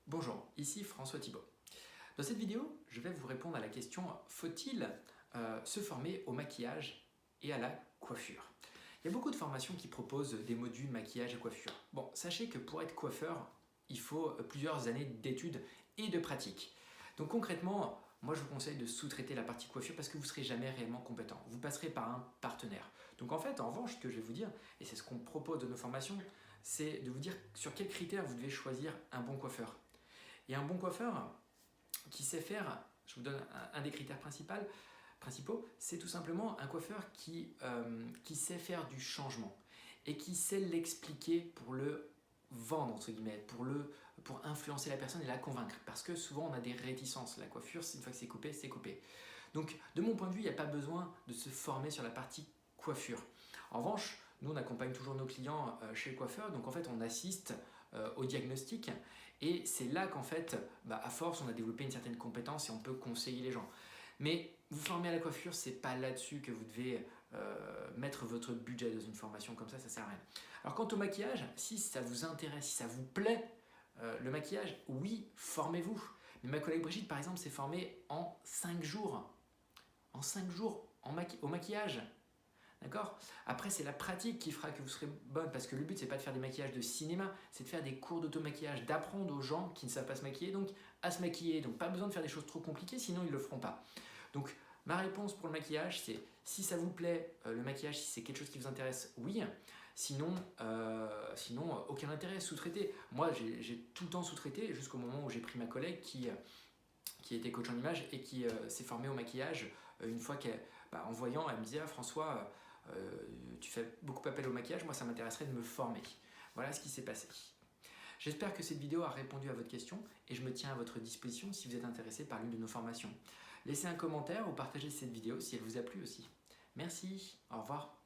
Bonjour, ici François Thibault. Dans cette vidéo, je vais vous répondre à la question faut-il se former au maquillage et à la coiffure? Il y a beaucoup de formations qui proposent des modules maquillage et coiffure. Bon, sachez que pour être coiffeur, il faut plusieurs années d'études et de pratique. Donc concrètement, moi je vous conseille de sous-traiter la partie coiffure parce que vous ne serez jamais réellement compétent. Vous passerez par un partenaire. Donc en fait, en revanche, ce que je vais vous dire, et c'est ce qu'on propose de nos formations, c'est de vous dire sur quels critères vous devez choisir un bon coiffeur. Et un bon coiffeur qui sait faire, je vous donne un des critères principaux, c'est tout simplement un coiffeur qui sait faire du changement et qui sait l'expliquer pour le vendre, entre guillemets, pour influencer la personne et la convaincre. Parce que souvent on a des réticences. La coiffure, une fois que c'est coupé, c'est coupé. Donc de mon point de vue, il n'y a pas besoin de se former sur la partie coiffure. En revanche, nous on accompagne toujours nos clients chez le coiffeur, donc en fait on assiste au diagnostic et c'est là qu'en fait, à force, on a développé une certaine compétence et on peut conseiller les gens. Mais vous former à la coiffure, c'est pas là-dessus que vous devez mettre votre budget dans une formation comme ça sert à rien. Alors quant au maquillage, si ça vous intéresse, si ça vous plaît, le maquillage, oui, formez-vous. Mais ma collègue Brigitte, par exemple, s'est formée en 5 jours. En 5 jours au maquillage. D'accord? Après, c'est la pratique qui fera que vous serez bonne parce que le but, c'est pas de faire des maquillages de cinéma, c'est de faire des cours d'auto-maquillage, d'apprendre aux gens qui ne savent pas se maquiller, donc à se maquiller. Donc, pas besoin de faire des choses trop compliquées, sinon ils ne le feront pas. Donc, ma réponse pour le maquillage, c'est si ça vous plaît, le maquillage, si c'est quelque chose qui vous intéresse, oui. Sinon, aucun intérêt, sous-traiter. Moi, j'ai tout le temps sous-traité jusqu'au moment où j'ai pris ma collègue qui était coach en image et qui s'est formée au maquillage une fois en voyant, elle me disait François, tu fais beaucoup appel au maquillage, moi ça m'intéresserait de me former. Voilà ce qui s'est passé. J'espère que cette vidéo a répondu à votre question et je me tiens à votre disposition si vous êtes intéressé par l'une de nos formations. Laissez un commentaire ou partagez cette vidéo si elle vous a plu aussi. Merci, au revoir.